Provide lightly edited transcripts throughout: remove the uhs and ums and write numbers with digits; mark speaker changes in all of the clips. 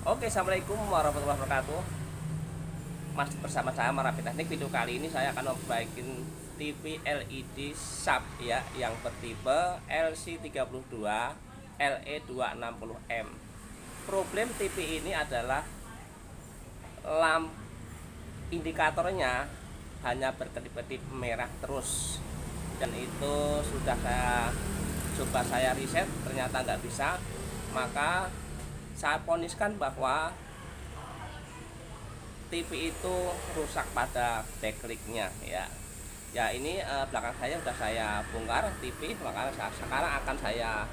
Speaker 1: Oke, assalamualaikum warahmatullahi wabarakatuh. Masih bersama saya Merapi Teknik. Video kali ini saya akan memperbaiki TV LED sub ya, yang bertipe LC32 LE260M. Problem TV ini adalah lampu indikatornya hanya berkedip-kedip merah terus, dan itu sudah saya riset, ternyata nggak bisa. Maka saya poniskan bahwa TV itu rusak pada backlight-nya ya. Ya ini belakang saya sudah saya bongkar TV, maka sekarang akan saya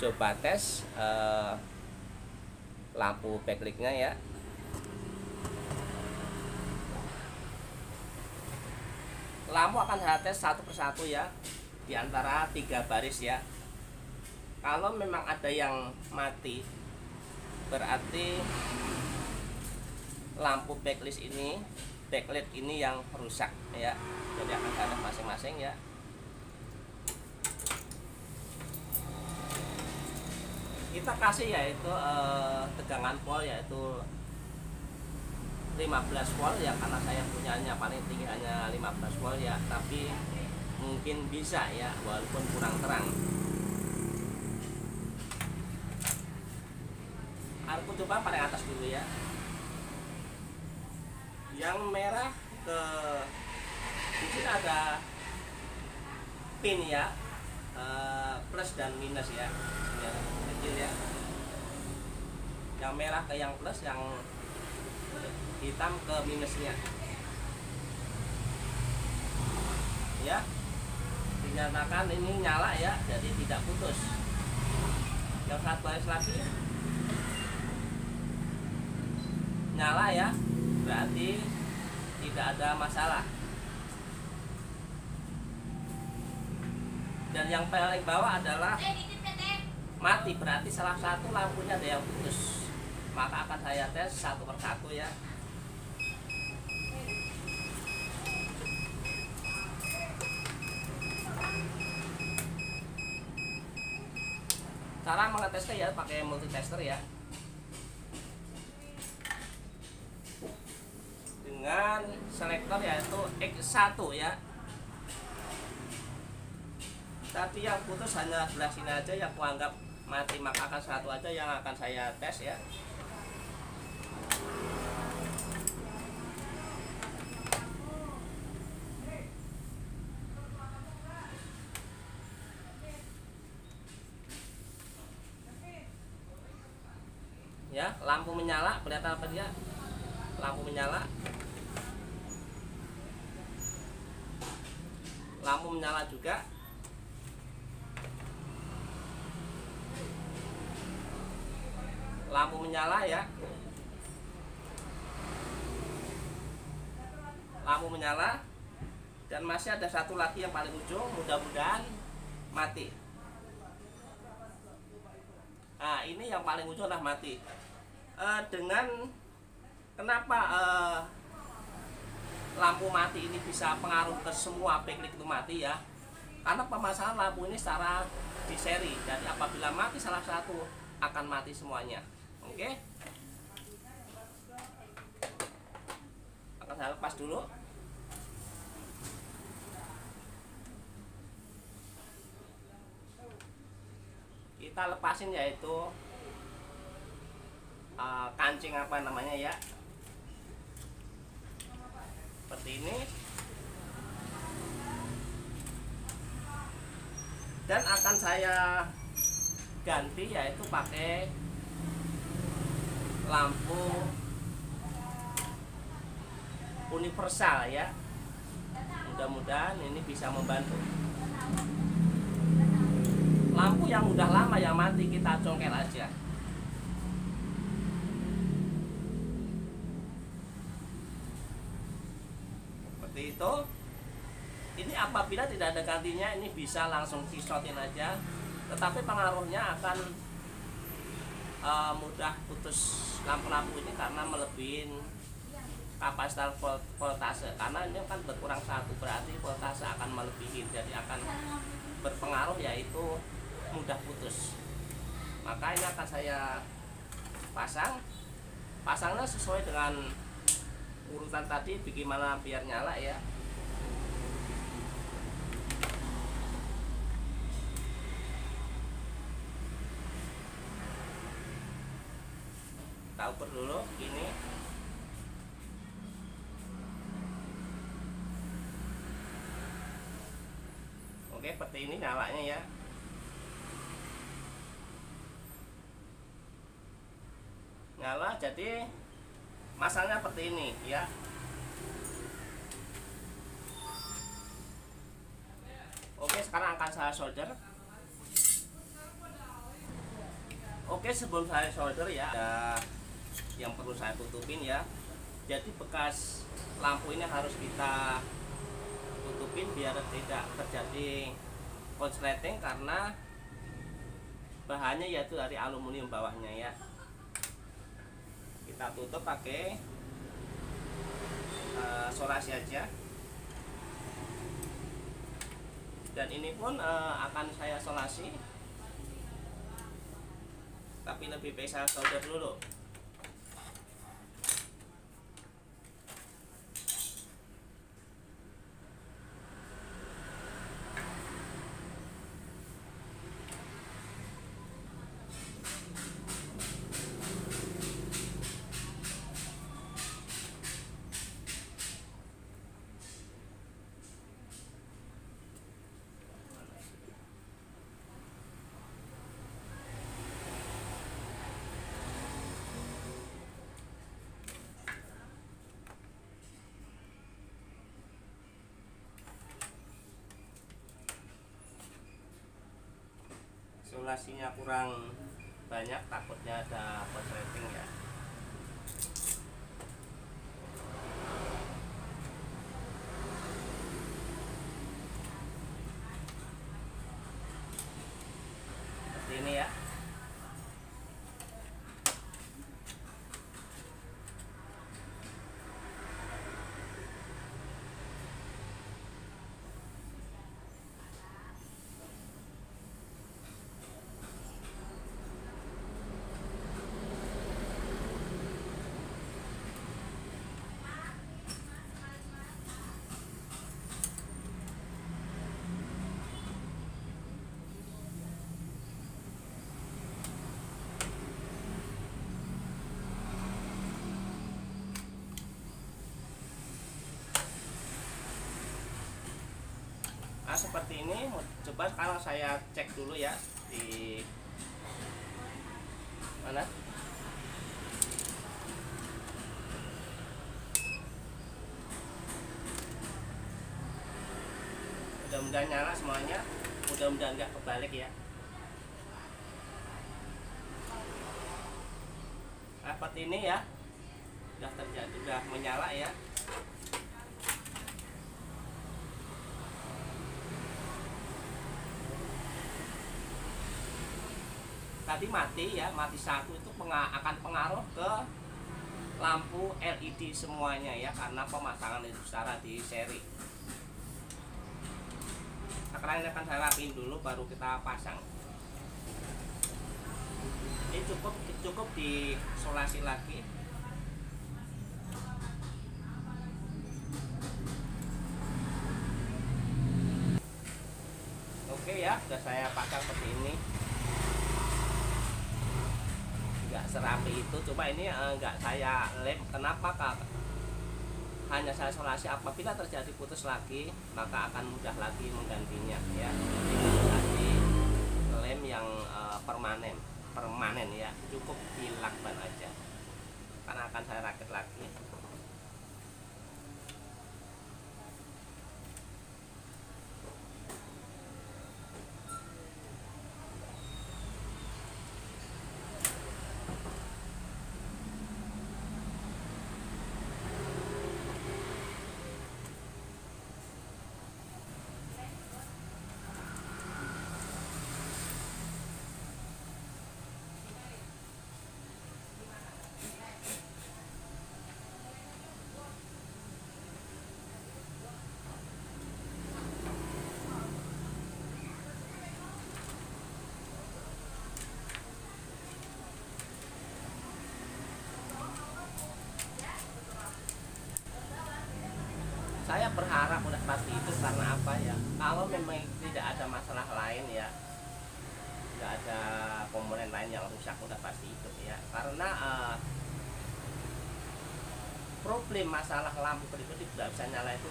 Speaker 1: coba tes lampu backlight-nya ya. Lampu akan saya tes satu persatu ya, di antara 3 baris ya. Kalau memang ada yang mati, berarti lampu backlight ini yang rusak ya. Jadi akan saya tes masing-masing ya. Kita kasih yaitu tegangan volt yaitu 15 volt ya, karena saya punyanya paling tinggi hanya 15 volt ya, tapi mungkin bisa ya walaupun kurang terang. Aku coba paling atas dulu ya. Yang merah ke di sini ada pin ya, plus dan minus ya, kecil ya. Yang merah ke yang plus, yang hitam ke minusnya ya. Dinyatakan ini nyala ya, jadi tidak putus. Yang satu baris lagi nyala ya, berarti tidak ada masalah. Dan yang paling bawah adalah mati, berarti salah satu lampunya ada yang putus. Maka akan saya tes satu persatu ya. Cara mengetesnya ya pakai multitester ya, dengan selektor yaitu X1 ya. Tadi yang putus hanya sebelah sini aja yang aku anggap mati, maka akan satu aja yang akan saya tes ya. Ya, lampu menyala, kelihatan apa dia? Lampu menyala. Lampu menyala juga. Lampu menyala ya. Lampu menyala. Dan masih ada satu lagi yang paling ujung, mudah-mudahan mati. Nah, ini yang paling ujung lah mati. Dengan kenapa lampu mati ini bisa pengaruh ke semua backlight itu mati ya, karena pemasangan lampu ini secara di seri. Jadi apabila mati salah satu akan mati semuanya. Oke, akan saya lepas dulu. Kita lepasin yaitu kancing apa namanya ya, seperti ini. Dan akan saya ganti yaitu pakai lampu universal ya. Mudah-mudahan ini bisa membantu. Lampu yang udah lama yang mati kita congkel aja. Seperti itu. Ini apabila tidak ada gantinya, ini bisa langsung disotin aja, tetapi pengaruhnya akan mudah putus lampu-lampu ini karena melebihi kapasitas voltase. Karena ini kan berkurang satu, berarti voltase akan melebihi, jadi akan berpengaruh yaitu mudah putus. Maka ini akan saya pasang pasangnya sesuai dengan urutan tadi bagaimana biar nyala ya. Kita ukur dulu ini. Oke, seperti ini nyalanya ya. Nyala, jadi masangnya seperti ini ya. Oke, sekarang akan saya solder. Oke, sebelum saya solder ya, ada yang perlu saya tutupin ya. Jadi bekas lampu ini harus kita tutupin biar tidak terjadi konsleting, karena bahannya yaitu dari aluminium bawahnya ya. Kita tutup pakai solasi aja. Dan ini pun akan saya solasi, tapi lebih baik saya solder dulu. Solasinya kurang banyak, takutnya ada konsleting ya. Seperti ini ya. Nah, seperti ini. Coba sekarang saya cek dulu ya di mana. Mudah-mudahan nyala semuanya, mudah-mudahan nggak kebalik ya. Nah, seperti ini ya, sudah terjadi, sudah menyala ya. Tadi mati ya, mati satu itu akan pengaruh ke lampu LED semuanya ya, karena pemasangan itu secara di seri. Sekarang ini akan saya rapiin dulu baru kita pasang. Ini cukup disolasi lagi. Oke ya, sudah saya pasang seperti ini. Nggak serapi itu, coba ini nggak saya lem. Kenapa Kak? Hanya saya solasi, apabila terjadi putus lagi maka akan mudah lagi menggantinya ya. Jadi lem yang permanen ya, cukup dilakban aja karena akan saya rakit lagi. lain-lain yang rusak udah pasti hidup ya. Karena problem masalah lampu kedip-kedip tidak bisa nyala itu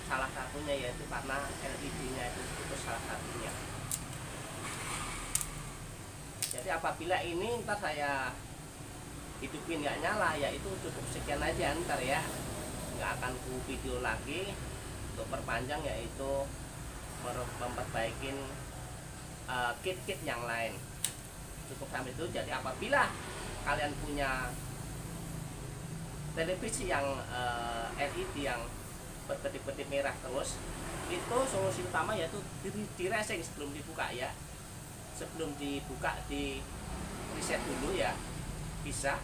Speaker 1: salah satunya yaitu karena LED-nya itu putus salah satunya. Jadi apabila ini ntar saya hidupin nggak nyala, ya itu cukup sekian aja ntar ya, nggak akan ku video lagi untuk perpanjang, yaitu memperbaikin kit-kit yang lain. Cukup sampai itu. Jadi apabila kalian punya televisi yang LED yang berkedip-kedip merah terus, itu solusi utama yaitu di reset sebelum dibuka ya. Sebelum dibuka di reset dulu ya, bisa.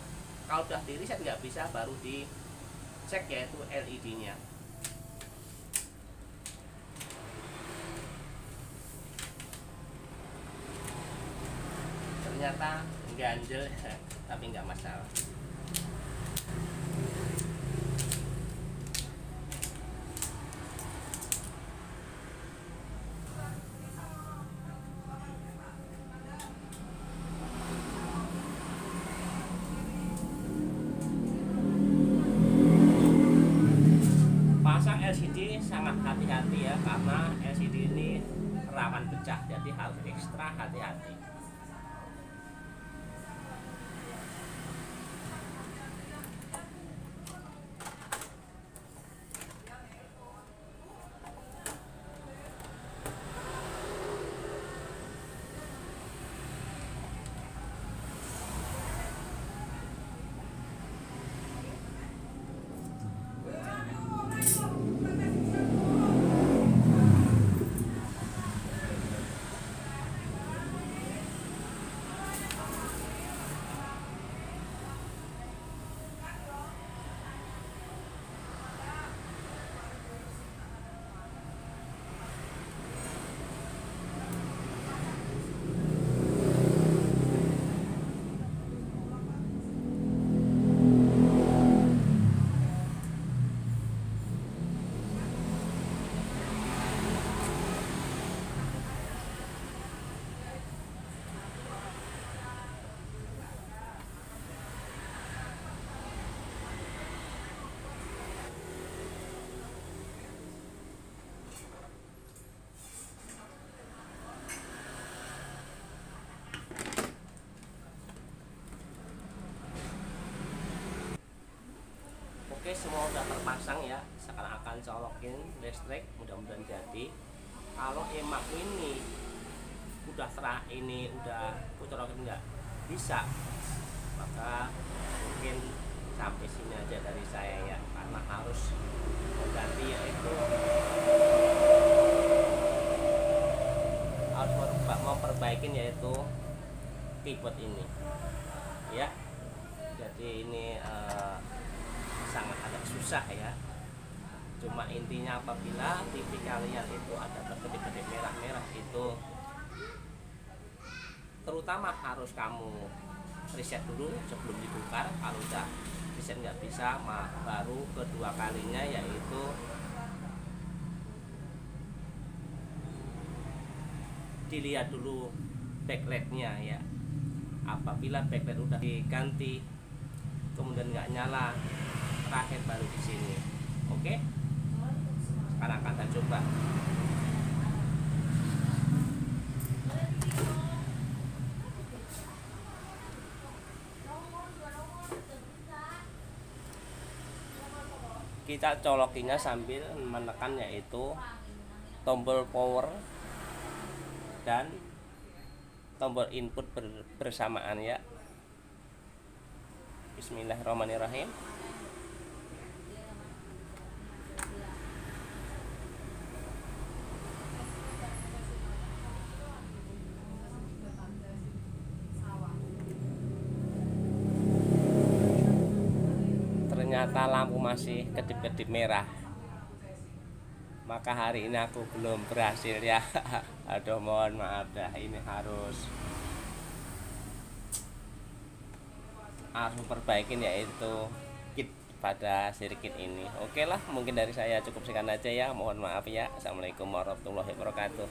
Speaker 1: Kalau udah di reset nggak bisa, baru dicek yaitu LED-nya. Ternyata ganjel tapi nggak masalah. Pasang LCD sangat hati-hati ya, karena LCD ini rawan pecah, jadi harus ekstra hati-hati. Oke, semua udah terpasang ya. Sekarang akan colokin listrik, mudah-mudahan jadi. Kalau emang ini udah colokin nggak bisa, maka mungkin sampai sini aja dari saya ya, karena harus mengganti, yaitu harus memperbaikin yaitu keyboard ini ya. Jadi ini sangat agak susah ya. Cuma intinya apabila TV kalian itu ada berkedip-kedip merah-merah, itu terutama harus kamu reset dulu sebelum ditukar. Kalau udah reset nggak bisa, baru kedua kalinya yaitu dilihat dulu backlightnya ya. Apabila backlight udah diganti kemudian nggak nyala, terakhir baru di sini. Oke, sekarang akan kita coba. Kita colokinya sambil menekan yaitu tombol power dan tombol input bersamaan ya. Bismillahirrahmanirrahim. Ternyata lampu masih kedip-kedip merah, maka hari ini aku belum berhasil ya. Aduh, mohon maaf dah, ini harus memperbaikin yaitu kit pada sirkuit ini. Oke lah, mungkin dari saya cukup sekian aja ya, mohon maaf ya. Assalamualaikum warahmatullahi wabarakatuh.